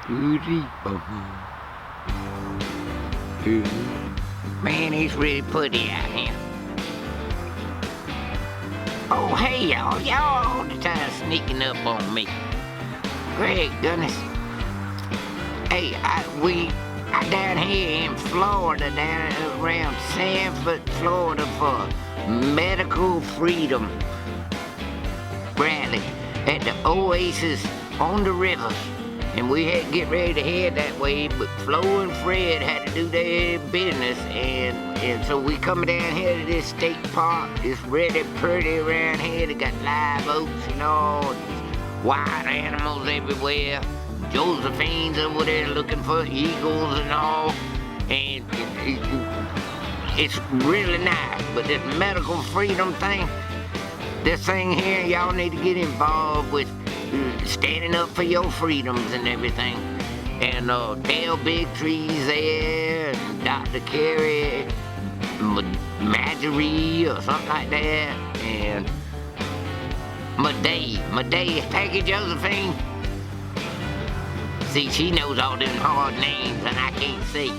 JUDY. Man, he's really pretty out here. Oh, hey, y'all. Y'all all the time sneaking up on me. Great goodness. Hey, I down here in Florida, down around Sanford, Florida, for medical freedom rally at the Oasis on the river. And we had to get ready to head that way, but Flo and Fred had to do their business, and so we coming down here to this state park. It's really pretty around here. They got live oaks and all, wild animals everywhere. Josephine's over there looking for eagles and all, and it's really nice. But this medical freedom thing, this thing here, y'all need to get involved with. Standing up for your freedoms and everything. And Dale Bigtree's there, and Dr. Carrie Marjorie or something like that, and Madej, Peggy Josephine. See, she knows all them hard names and I can't see.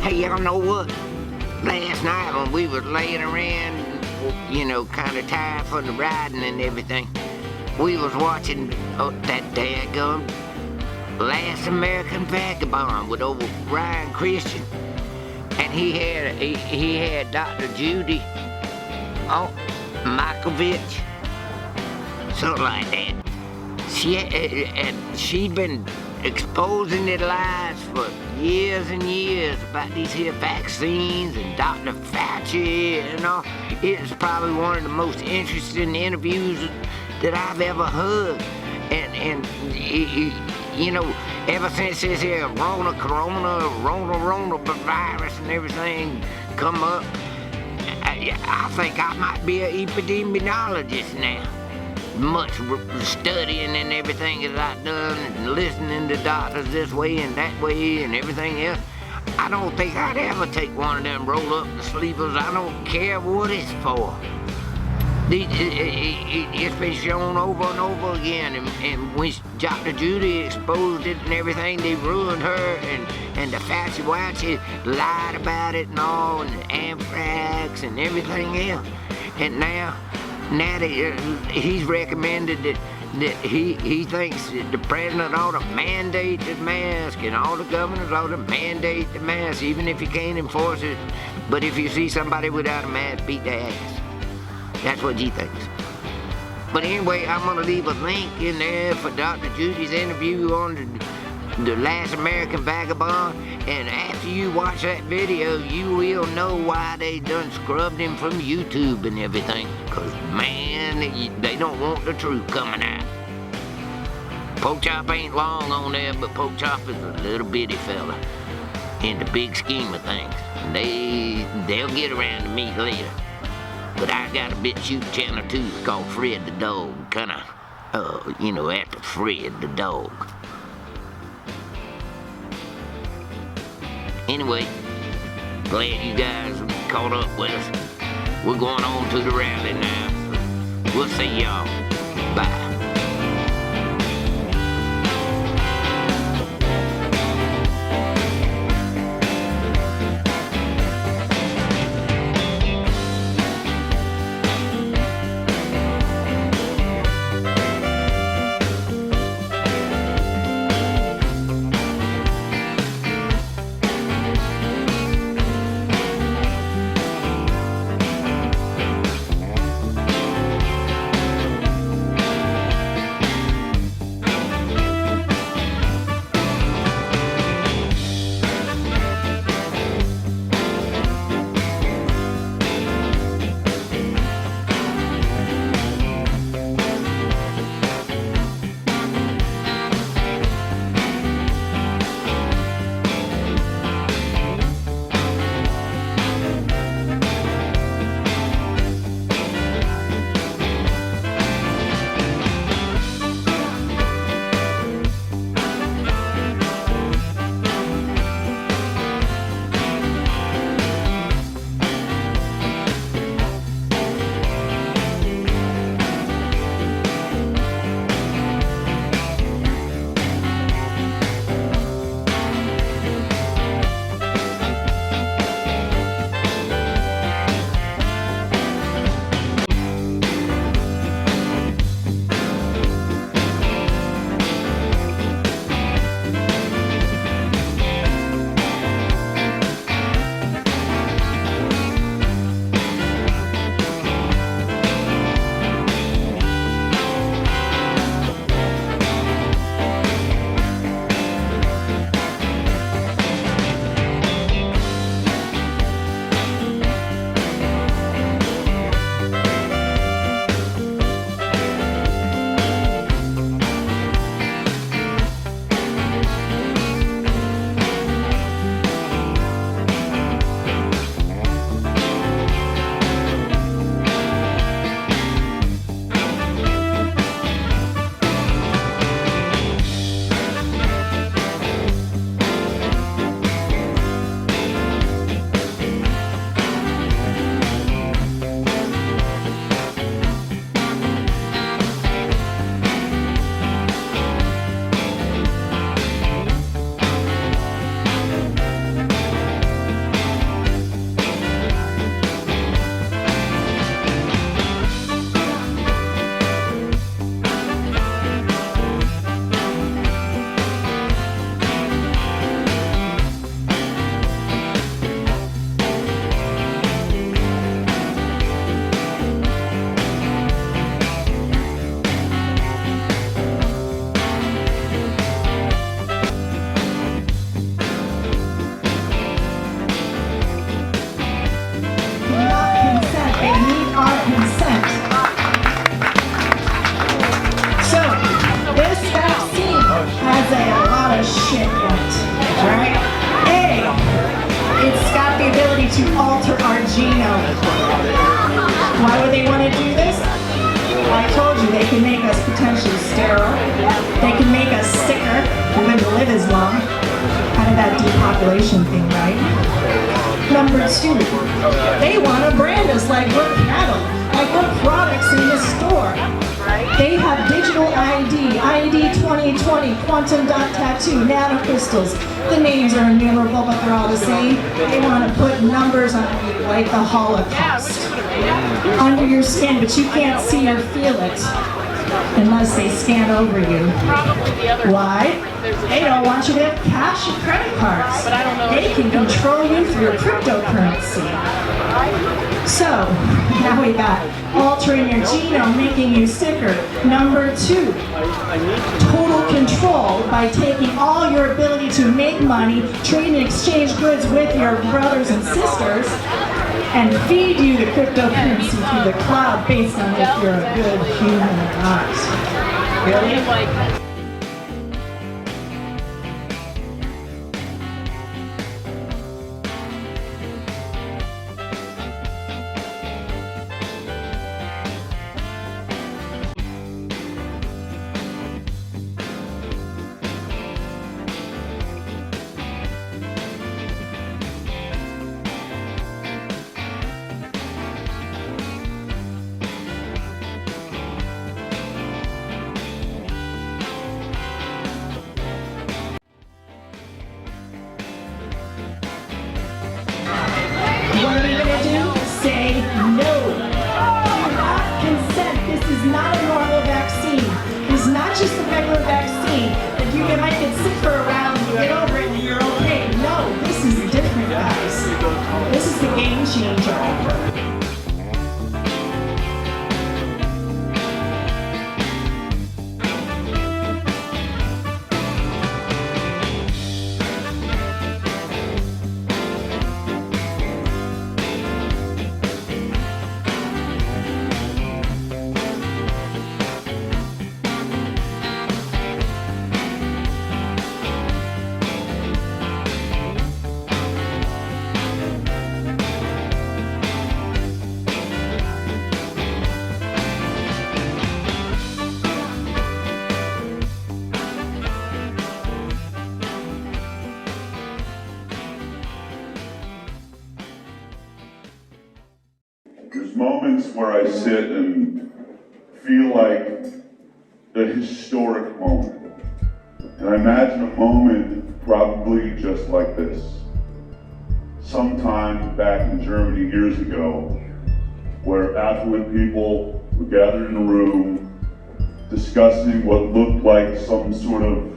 Hey, y'all know what? Last night when we was laying around, you know, kind of tired from the riding and everything, we was watching that daggum Last American Vagabond with old Ryan Christian, and he had Dr. Judy MIKOVITS, something like that. She'd been exposing their lies for years and years about these here vaccines and Dr. Fauci and all. It's probably one of the most interesting interviews that I've ever heard. And you know, ever since this here Rona virus and everything come up, I think I might be an epidemiologist now. Much studying and everything that I've done, and listening to doctors this way and that way and everything else, I don't think I'd ever take one of them roll up the sleepers. I don't care what it's for. It's been shown over and over again, and when Dr. Judy exposed it and everything, they ruined her, and the Fauci lied about it and all, and anthrax and everything else. And now that he's recommended that he thinks that the president ought to mandate the mask, and all the governors ought to mandate the mask, even if you can't enforce it. But if you see somebody without a mask, beat their ass. That's what he thinks. But anyway, I'm gonna leave a link in there for Dr. Judy's interview on the Last American Vagabond, and after you watch that video, you will know why they done scrubbed him from YouTube and everything. Cause man, they don't want the truth coming out. Pork Chop ain't long on there, but Pork Chop is a little bitty fella in the big scheme of things. They'll get around to me later. But I got a BitChute channel too, it's called Fred the Dog, kinda, you know, after Fred the Dog. Anyway, glad you guys caught up with us. We're going on to the rally now. We'll see y'all. Bye. I told you they can make us potentially sterile. They can make us sicker. We wouldn't live as long. Kind of that depopulation thing, right? Number 2, they want to brand us like we're cattle, like we're products in the store. They have digital ID 2020, quantum dot tattoo, nanocrystals. The names are innumerable, but they're all the same. They want to put numbers on you like the Holocaust under your skin, but you can't see or feel it unless they scan over you. Why? They don't want you to have cash or credit cards. They can control you through cryptocurrency. So, now we got altering your genome, making you sicker. Number 2, total control by taking all your ability to make money, trade and exchange goods with your brothers and sisters, and feed you the cryptocurrency through the cloud based on if you're a good human or not. Really? What are we going to do? Say no. Do not consent. This is not a normal vaccine. This is not just a regular vaccine that you might get sick for around, you get over it and you're okay. No, this is different, guys. This is the game changer. There's moments where I sit and feel like a historic moment. And I imagine a moment probably just like this. Sometime back in Germany years ago, where affluent people were gathered in a room discussing what looked like some sort of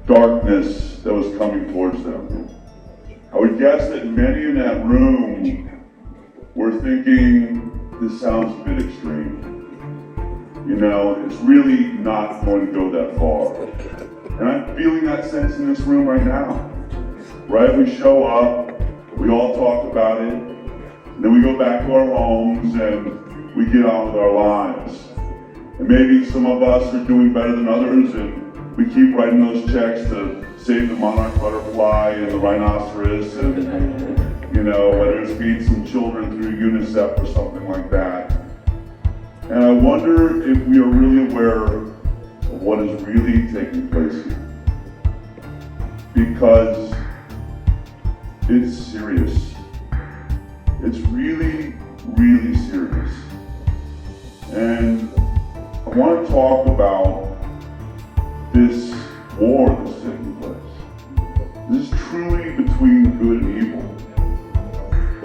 darkness that was coming towards them. I would guess that many in that room were thinking, this sounds a bit extreme. You know, it's really not going to go that far. And I'm feeling that sense in this room right now. Right? We show up, we all talk about it, and then we go back to our homes and we get on with our lives. And maybe some of us are doing better than others, and we keep writing those checks to save the monarch butterfly and the rhinoceros, and you know, whether it's feed some children through UNICEF or something like that. And I wonder if we are really aware of what is really taking place here. Because it's serious. It's really, really serious. And I want to talk about this war that's taking place. This is truly between good and evil.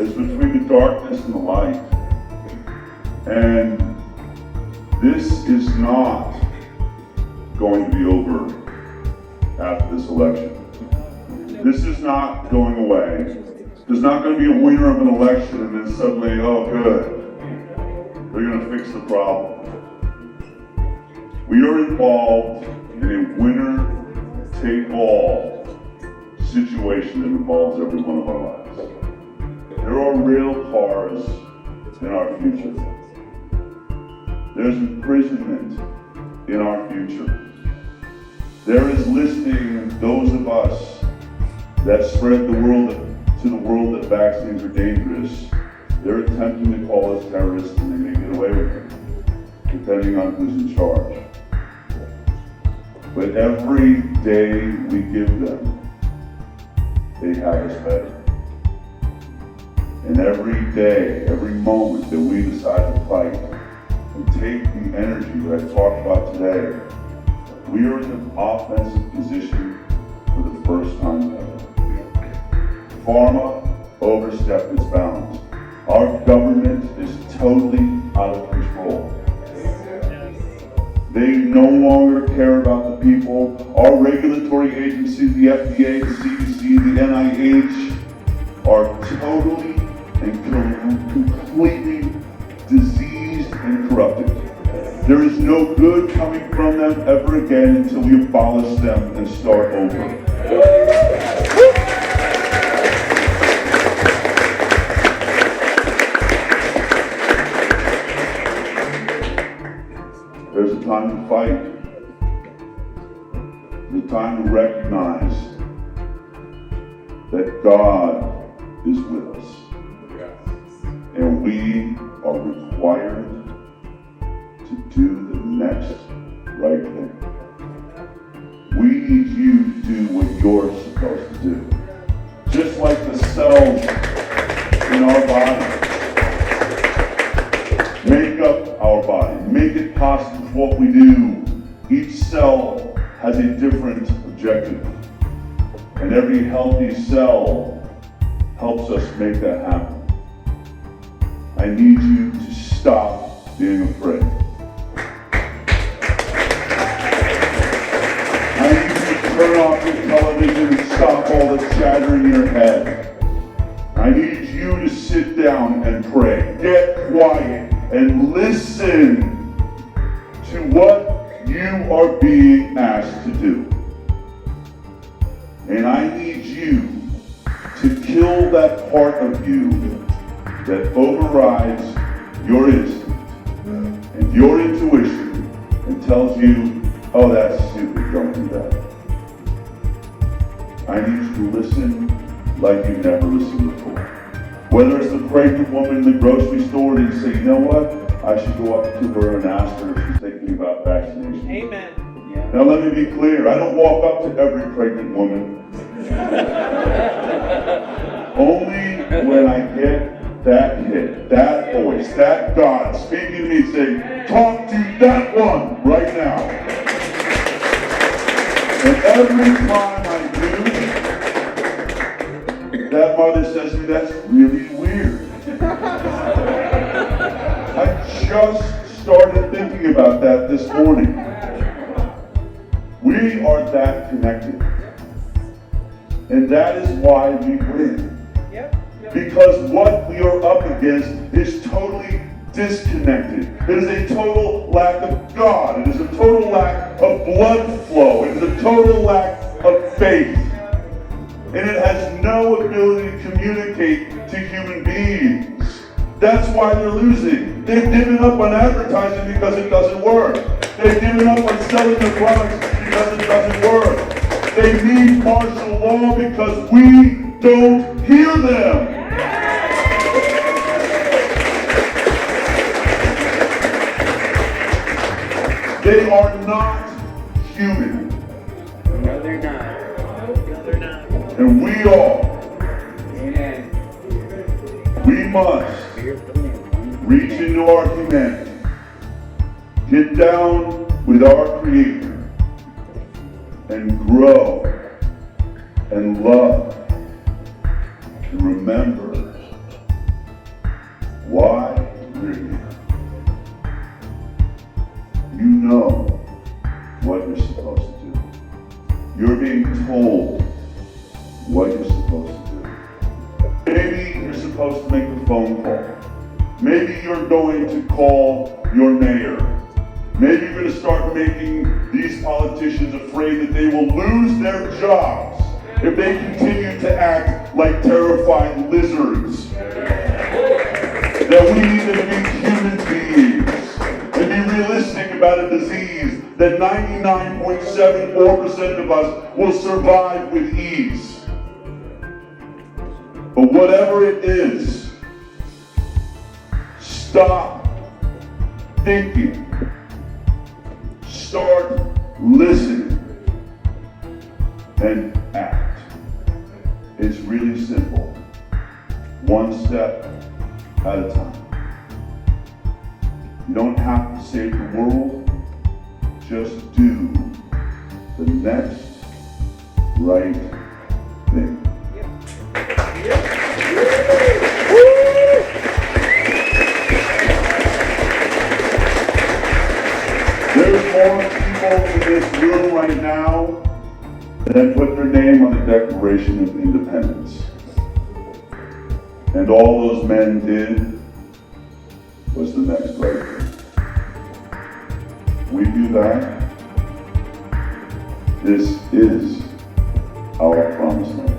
It's between the darkness and the light. And this is not going to be over after this election. This is not going away. There's not going to be a winner of an election and then suddenly, oh good, they're going to fix the problem. We are involved in a winner-take-all situation that involves every one of our lives. There are rail cars in our future. There's imprisonment in our future. There is listing those of us that spread the world to the world that vaccines are dangerous. They're attempting to call us terrorists and they may get away with it. But depending on who's in charge. But every day we give them, they have us better. And every day, every moment that we decide to fight and take the energy that I talked about today, we are in an offensive position for the first time ever. Pharma overstepped its bounds. Our government is totally out of control. They no longer care about the people. Our regulatory agencies, the FDA, the CDC, the NIH, are totally and completely diseased and corrupted. There is no good coming from them ever again until we abolish them and start over. There's a time to fight. There's a time to recognize that God is with us. And we are required to do the next right thing. We need you to do what you're supposed to do. Just like the cells in our body make up our body, make it possible for what we do. Each cell has a different objective. And every healthy cell helps us make that happen. I need you to stop being afraid. I need you to turn off your television and stop all the chatter in your head. I need you to sit down and pray. Get quiet and listen to what you are being asked to do. And I need you to kill that part of you that overrides your instinct and your intuition and tells you, oh, that's stupid, don't do that. I need you to listen like you've never listened before. Whether it's the pregnant woman in the grocery store and you say, you know what, I should go up to her and ask her if she's thinking about vaccination. Amen. Yeah. Now let me be clear, I don't walk up to every pregnant woman. Only when I get that hit, that voice, that God speaking to me saying, talk to that one right now. And every time I do, that mother says to me, that's really weird. I just started thinking about that this morning. We are that connected. And that is why we win. Because what we are up against is totally disconnected. It is a total lack of God. It is a total lack of blood flow. It is a total lack of faith. And it has no ability to communicate to human beings. That's why they're losing. They've given up on advertising because it doesn't work. They've given up on selling their products because it doesn't work. They need martial law because we don't hear them. They are not human. No, they're not. No, they're not. And we are. Amen. We must reach into our humanity. Get down with our Creator and grow and love and remember why we're here. You know what you're supposed to do. You're being told what you're supposed to do. Maybe you're supposed to make a phone call. Maybe you're going to call your mayor. Maybe you're going to start making these politicians afraid that they will lose their jobs if they continue to act like terrified lizards. That we need to be human beings and be realistic about a disease that 99.74% of us will survive with ease. But whatever it is, stop thinking start listening and act. It's really simple. One step at a time. You don't have to save the world. Just do the next right thing. There's more people in this room right now that put their name on the Declaration of Independence. And all those men did was the next right thing. We do that. This is our promised land.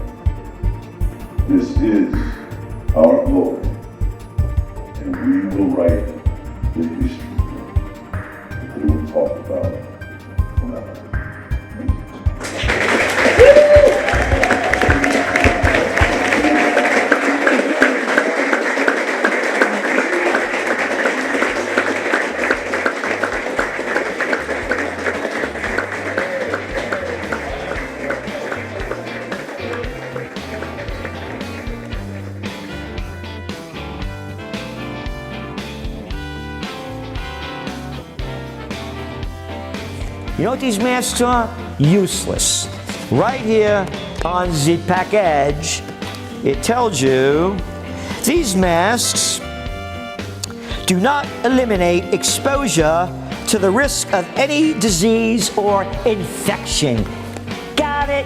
This is our glory. And we will write the history that we will talk about forever. Thank you. You know what these masks are? Useless. Right here on the package, it tells you these masks do not eliminate exposure to the risk of any disease or infection. Got it?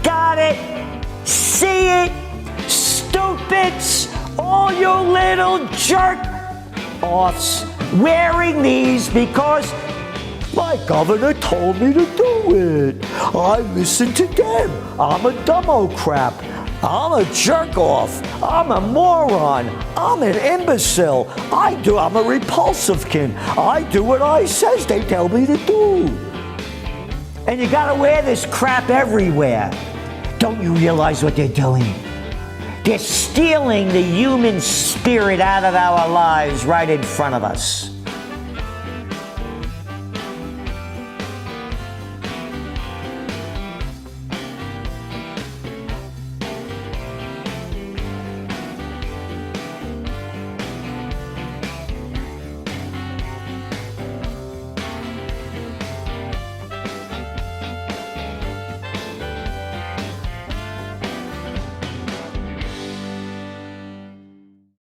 Got it? See it? Stupids! All you little jerk-offs wearing these because my governor told me to do it. I listened to them. I'm a dumbo-crap. I'm a jerk-off. I'm a moron. I'm an imbecile. I'm a repulsive-kin. I do what I says they tell me to do. And you gotta wear this crap everywhere. Don't you realize what they're doing? They're stealing the human spirit out of our lives right in front of us.